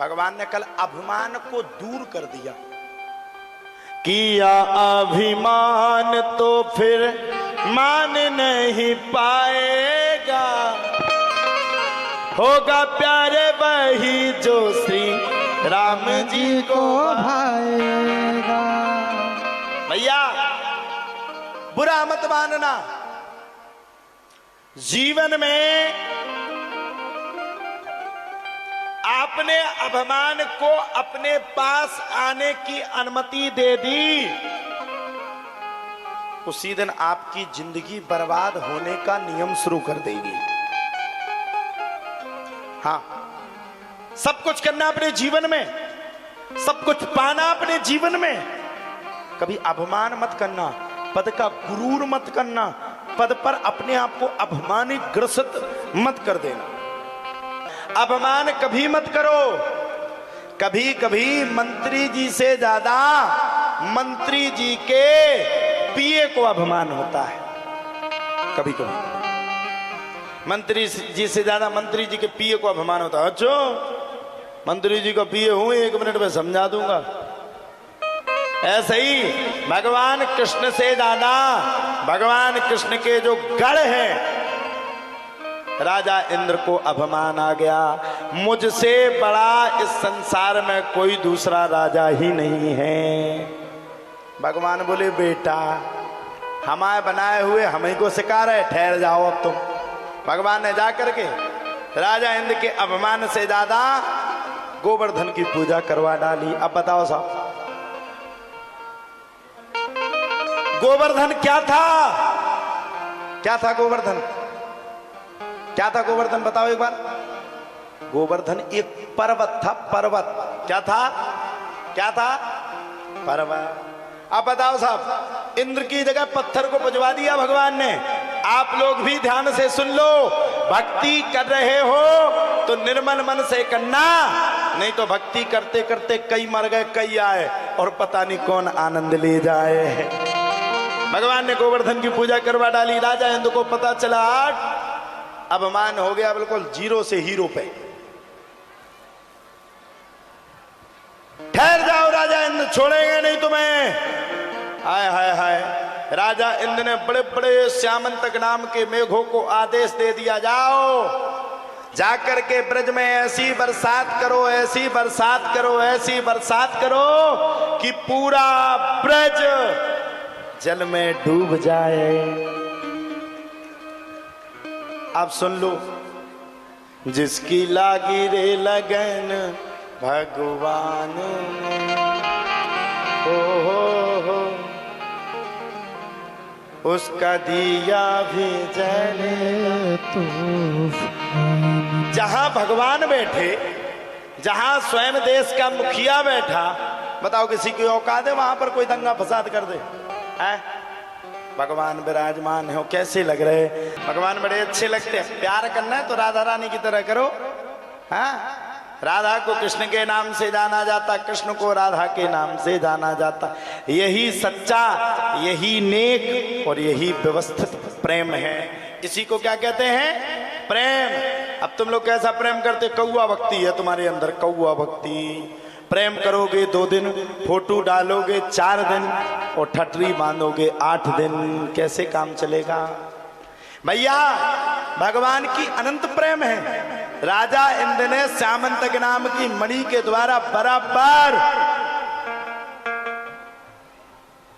भगवान ने कल अभिमान को दूर कर दिया। किया अभिमान तो फिर मान नहीं पाएगा, होगा प्यारे वही जो श्री राम जी को भाएगा। भैया बुरा मत मानना, जीवन में आपने अभिमान को अपने पास आने की अनुमति दे दी, उसी दिन आपकी जिंदगी बर्बाद होने का नियम शुरू कर देगी। हाँ, सब कुछ करना अपने जीवन में, सब कुछ पाना अपने जीवन में, कभी अभिमान मत करना, पद का गुरूर मत करना, पद पर अपने आप को अभिमानित ग्रसित मत कर देना। अभिमान कभी मत करो। कभी कभी मंत्री जी से ज्यादा मंत्री जी के पीए को अभिमान होता है। कभी कभी मंत्री जी से ज्यादा मंत्री जी के पीए को अभिमान होता है। अच्छा मंत्री जी का पीए हूं, 1 मिनट में समझा दूंगा। ऐसे ही भगवान कृष्ण से ज्यादा भगवान कृष्ण के जो गढ़ हैं, राजा इंद्र को अभिमान आ गया, मुझसे बड़ा इस संसार में कोई दूसरा राजा ही नहीं है। भगवान बोले बेटा हमारे बनाए हुए हमें को शिकार है, ठहर जाओ अब तुम। भगवान ने जाकर के राजा इंद्र के अभिमान से ज्यादा गोवर्धन की पूजा करवा डाली। अब बताओ साहब गोवर्धन क्या था? क्या था गोवर्धन? क्या था गोवर्धन? बताओ एक बार। गोवर्धन एक पर्वत था, पर्वत। क्या था? क्या था? पर्वत। अब बताओ साहब, इंद्र की जगह पत्थर को पजवा दिया भगवान ने। आप लोग भी ध्यान से सुन लो, भक्ति कर रहे हो तो निर्मल मन से करना, नहीं तो भक्ति करते करते कई मर गए, कई आए और पता नहीं कौन आनंद ले जाए। भगवान ने गोवर्धन की पूजा करवा डाली। राजा इंद्र को पता चला अभिमान हो गया बिल्कुल जीरो से हीरो पे। ठहर जाओ राजा इंद्र, छोड़ेंगे नहीं तुम्हें। हाय हाय हाय, राजा इंद्र ने बड़े बड़े श्यामंतक नाम के मेघों को आदेश दे दिया, जाओ जाकर के ब्रज में ऐसी बरसात करो, ऐसी बरसात करो, ऐसी बरसात करो कि पूरा ब्रज जल में डूब जाए। आप सुन लो, जिसकी लागी रे लगन भगवान हो उसका दिया भी जले तूफान। जहां भगवान बैठे, जहां स्वयं देश का मुखिया बैठा, बताओ किसी की औकात है वहां पर कोई दंगा फसाद कर दे? भगवान विराजमान हो, कैसे लग रहे? भगवान बड़े अच्छे लगते हैं। प्यार करना है तो राधा रानी की तरह करो। हाँ, राधा को कृष्ण के नाम से जाना जाता, कृष्ण को राधा के नाम से जाना जाता। यही सच्चा, यही नेक और यही व्यवस्थित प्रेम है। इसी को क्या कहते हैं? प्रेम। अब तुम लोग कैसा प्रेम करते? कौआ भक्ति है तुम्हारे अंदर, कौआ भक्ति। प्रेम करोगे 2 दिन, फोटो डालोगे 4 दिन और ठटरी बांधोगे 8 दिन, कैसे काम चलेगा भैया? भगवान की अनंत प्रेम है। राजा इंद्र ने श्यामंतक नाम की मणि के द्वारा बराबर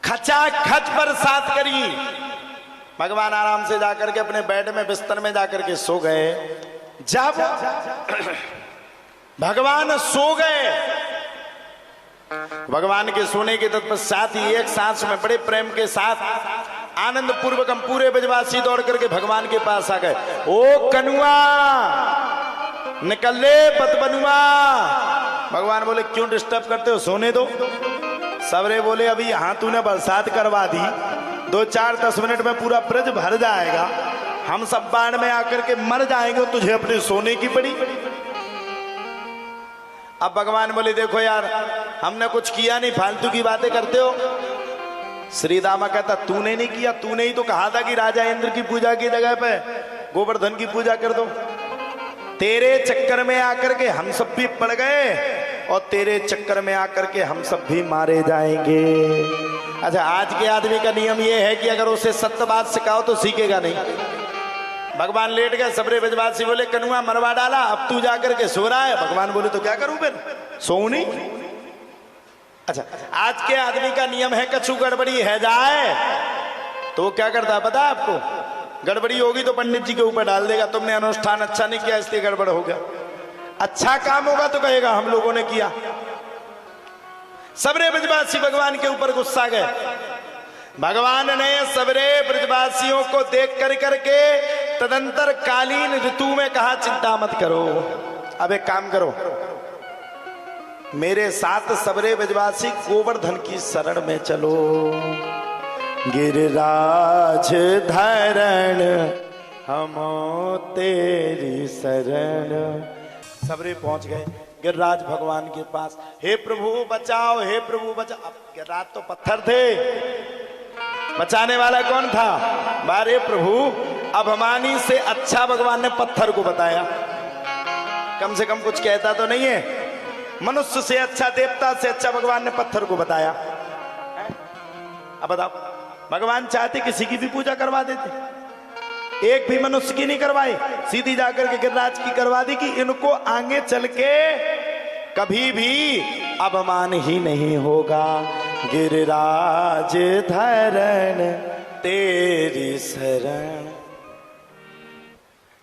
खचाखच बरसात करी। भगवान आराम से जाकर के अपने बेड में बिस्तर में जाकर के सो गए। जब भगवान सो गए, भगवान के सोने के तत्पश्चात ही एक सांस में बड़े प्रेम के साथ आनंद पूर्वक हम पूरे ब्रजवासी दौड़ करके भगवान के पास आ गए। ओ कनुआ निकल ले बदबनुआ। भगवान बोले क्यों डिस्टर्ब करते हो, सोने दो। सबरे बोले अभी यहाँ तूने बरसात करवा दी, 2-4-10 मिनट में पूरा ब्रज भर जाएगा, हम सब बाढ़ में आकर के मर जाएंगे, तुझे अपने सोने की पड़ी। अब भगवान बोले देखो यार, हमने कुछ किया नहीं, फालतू की बातें करते हो। श्री दामा कहता तूने नहीं किया, तूने ही तो कहा था कि राजा इंद्र की पूजा की जगह पे गोवर्धन की पूजा कर दो। तेरे चक्कर में आकर के हम सब भी पड़ गए और तेरे चक्कर में आकर के हम सब भी मारे जाएंगे। अच्छा, आज के आदमी का नियम यह है कि अगर उसे सत्य बात सिखाओ तो सीखेगा नहीं। भगवान लेट गए, सबरे ब्रजवासी बोले कनुआ मरवा डाला, अब तू जाकर के सो रहा है। भगवान बोले तो क्या करूं फिर, सोऊं नहीं। अच्छा, आज के आदमी का नियम है कछु गड़बड़ी है जाए तो वो क्या करता है पता है आपको? गड़बड़ी होगी तो पंडित जी के ऊपर डाल देगा, तुमने अनुष्ठान अच्छा नहीं किया इसलिए गड़बड़ हो गया। अच्छा काम होगा तो कहेगा हम लोगों ने किया। सबरे ब्रजवासी भगवान के ऊपर गुस्सा गए। भगवान ने सबरे ब्रजवासियों को देख कर करके तदंतर कालीन ऋतु में कहा चिंता मत करो, अब एक काम करो, मेरे साथ सबरे ब्रजवासी गोवर्धन की शरण में चलो। गिरिराज धरण हमो तेरी शरण। सबरे पहुंच गए गिरिराज भगवान के पास। हे प्रभु बचाओ, हे प्रभु बचाओ। अब गिरिराज तो पत्थर थे, बचाने वाला कौन था? बारे प्रभु, अभिमानी से अच्छा भगवान ने पत्थर को बताया। कम से कम कुछ कहता तो नहीं है। मनुष्य से अच्छा, देवता से अच्छा भगवान ने पत्थर को बताया। अब बताओ, भगवान चाहते किसी की भी पूजा करवा देते, एक भी मनुष्य की नहीं करवाई, सीधी जाकर के गिरिराज की करवा दी कि इनको आगे चल के कभी भी अपमान ही नहीं होगा। गिरिराज धरण तेरी शरण।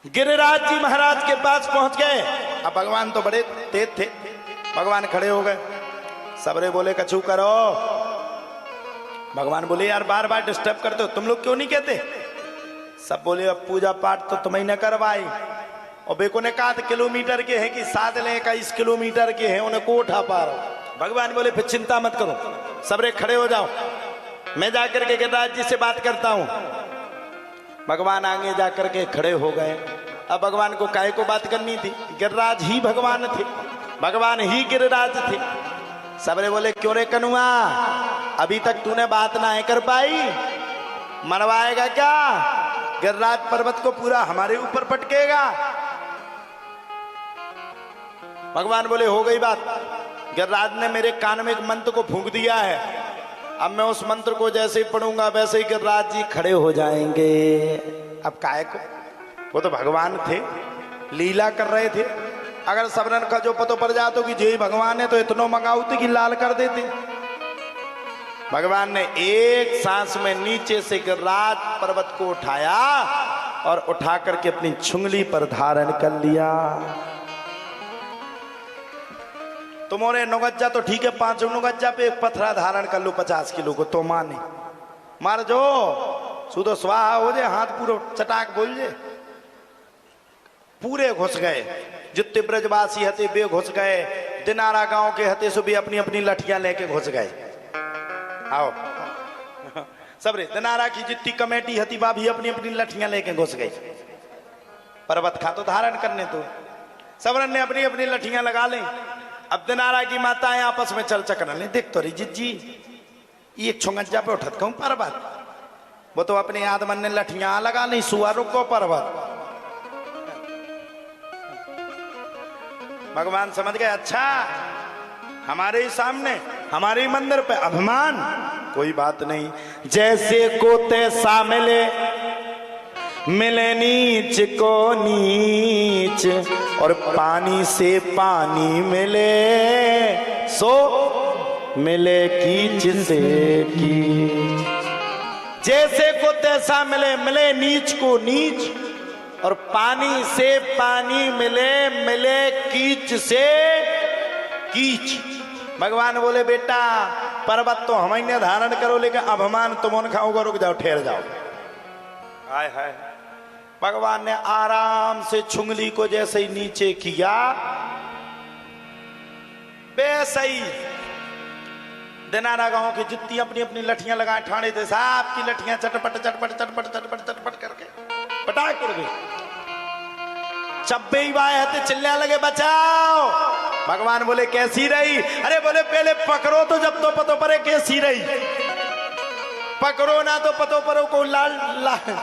गिरिराज जी महाराज के पास पहुंच गए। अब भगवान तो बड़े तेज थे, भगवान खड़े हो गए। सबरे बोले कछु करो। भगवान बोले यार बार बार डिस्टर्ब करते हो, तुम लोग क्यों नहीं कहते? सब बोले अब पूजा पाठ तो तुम्हें न करवाई, और बेको ने कहा किलोमीटर के हैं कि 7 किलोमीटर के हैं, उन्हें को उठा पा रहा हूं। भगवान बोले फिर चिंता मत करो, सबरे खड़े हो जाओ, मैं जाकर के गिरिराज जी से बात करता हूं। भगवान आगे जाकर के खड़े हो गए। अब भगवान को काहे को बात करनी थी? गिरिराज ही भगवान थे, भगवान ही गिरिराज थे। सबरे बोले क्यों रे कनुआ, अभी तक तूने बात ना है कर पाई, मरवाएगा क्या? गिरिराज पर्वत को पूरा हमारे ऊपर पटकेगा। भगवान बोले हो गई बात। गिरिराज ने मेरे कान में एक मंत्र को फूंक दिया है, अब मैं उस मंत्र को जैसे ही पढ़ूंगा वैसे ही गिरिराज जी खड़े हो जाएंगे। अब काहे को, वो तो भगवान थे, लीला कर रहे थे। अगर सबरन का जो पतो पड़ जातो कि जय भगवान है तो इतनो मंगाउते कि लाल कर देते। भगवान ने एक सांस में नीचे से गिरिराज पर्वत को उठाया और उठा करके अपनी छुंगली पर धारण कर लिया। तुम्हारे नुगज्जा तो ठीक है, 5 नुगज्जा पे एक पथरा धारण कर लो 50 किलो को तो माने मार जो सुधो स्वाहा हो जाए, हाथ पूरा चटाक बोल जाए। पूरे घुस गए, जितने ब्रजवासी हते बे घुस गए, दिनारा गांव के हते सो भी अपनी अपनी लठियां लेके घुस गए। आओ सबरे दिनारा की जितनी कमेटी हती बा भी अपनी अपनी लठियां लेके घुस गई। पर्वत खा तो धारण करने तो सबरन ने अपनी अपनी लठियां लगा ली। अब दिनारा की माताएं आपस में चल चकरा ले, देख तो रही जिज्जी ये एक छुंगज्जा पे उठत कहूं पर्वत, वो तो अपने आदमन ने लठियां लगा ली, सुआ रुको पर्वत। भगवान समझ गए, अच्छा हमारे ही सामने हमारे ही मंदिर पे अभिमान, कोई बात नहीं। जैसे को तैसा मिले, मिले नीच को नीच, और पानी से पानी मिले सो मिले कीच से कीच। जैसे को तैसा मिले, मिले नीच को नीच, और पानी से पानी मिले, मिले कीच से कीच। भगवान बोले बेटा पर्वत तो हम ही धारण करो, लेकिन अभिमान तुम खाओगे, रुक जाओ, ठहर जाओ। हाय हाय, भगवान ने आराम से छुंगली को जैसे ही नीचे किया, वैसे ही दिनारा गांव की जितनी अपनी अपनी लठियां लगाए ठाणे थे, साहब की लठियां चटपट चटपट चटपट चटपट चटपट करके पटाख कर गई। चब्बे ही बाएं हते चिल्ला लगे बचाओ। भगवान बोले कैसी रही? अरे बोले पहले पकड़ो तो जब तो पतो परे कैसी रही, पकड़ो ना तो पतो परो को लाल लाल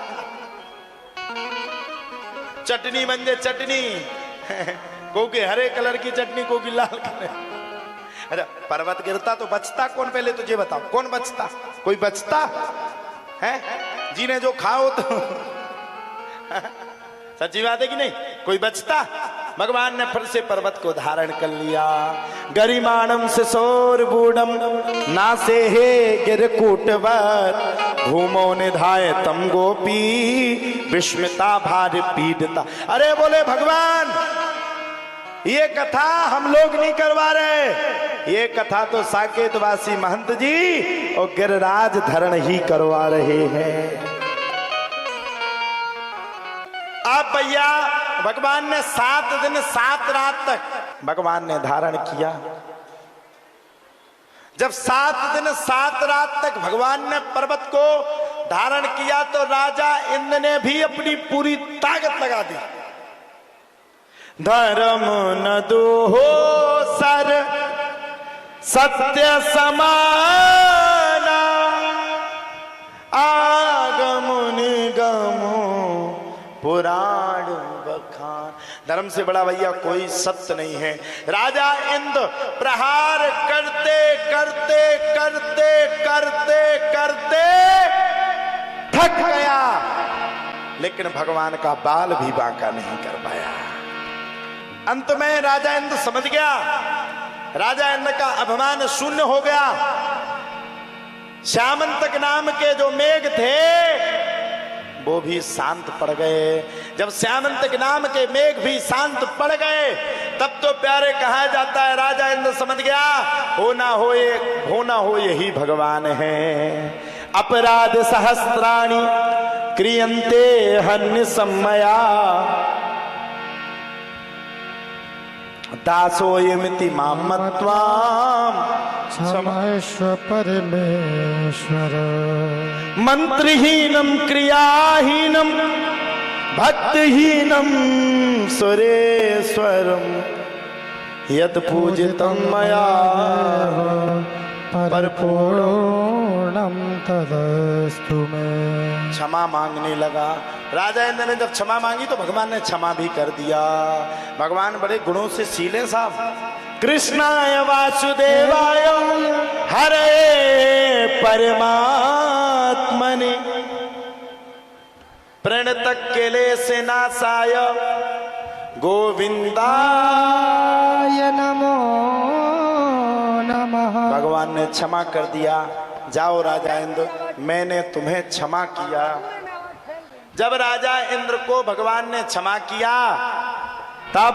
चटनी बन जाए चटनी। को की हरे कलर की चटनी, को की लाल कलर। अरे पर्वत गिरता तो बचता कौन, पहले तुझे बताओ कौन बचता? कोई बचता है? जिन्हें जो खाओ तो सच्ची बात है कि नहीं? कोई बचता? भगवान ने फिर से पर्वत को धारण कर लिया। गरिमाणम से सौर बूढ़म नासे हे गिरकूटवत भूमो निधाय तम गोपी विस्मिता भार पीड़ता। अरे बोले भगवान, ये कथा हम लोग नहीं करवा रहे, ये कथा तो साकेतवासी महंत जी और गिरिराज धरण ही करवा रहे हैं। अब भैया भगवान ने 7 दिन 7 रात तक भगवान ने धारण किया। जब 7 दिन 7 रात तक भगवान ने पर्वत को धारण किया तो राजा इंद्र ने भी अपनी पूरी ताकत लगा दी। धर्म न दोहो सर सत्य समाना आगम निगमो पुराण बखान। धर्म से बड़ा भैया कोई सत्य नहीं है। राजा इंद्र प्रहार करते करते करते करते करते थक गया, लेकिन भगवान का बाल भी बांका नहीं कर पाया। अंत में राजा इंद्र समझ गया, राजा इंद्र का अभिमान शून्य हो गया। श्यामंतक नाम के जो मेघ थे वो भी शांत पड़ गए। जब श्यामंतक नाम के मेघ भी शांत पड़ गए तब तो प्यारे कहा जाता है राजा इंद्र समझ गया, हो ना हो यही भगवान है। अपराध सहस्त्राणि क्रियन्ते हन्य सम्मया दासोयमिति माम मत्वाम क्षमस्व परमेश्वर। मंत्रहीनम क्रियाहीनम भक्तहीनम सुरेश्वरम यत् पूजितं मया परिपूर्णं तदस्तु मे। क्षमा मांगने लगा। राजा इंद्र ने जब क्षमा मांगी तो भगवान ने क्षमा भी कर दिया। भगवान बड़े गुणों से सीले साहब। कृष्णाय वासुदेवाय हरे परमात्मने प्रणतक केलेसे नासाय गोविंदाय नमो नमः। भगवान ने क्षमा कर दिया। जाओ राजा इंद्र, मैंने तुम्हें क्षमा किया। जब राजा इंद्र को भगवान ने क्षमा किया तब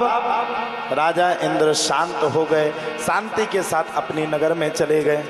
राजा इंद्र शांत हो गए, शांति के साथ अपनी नगर में चले गए।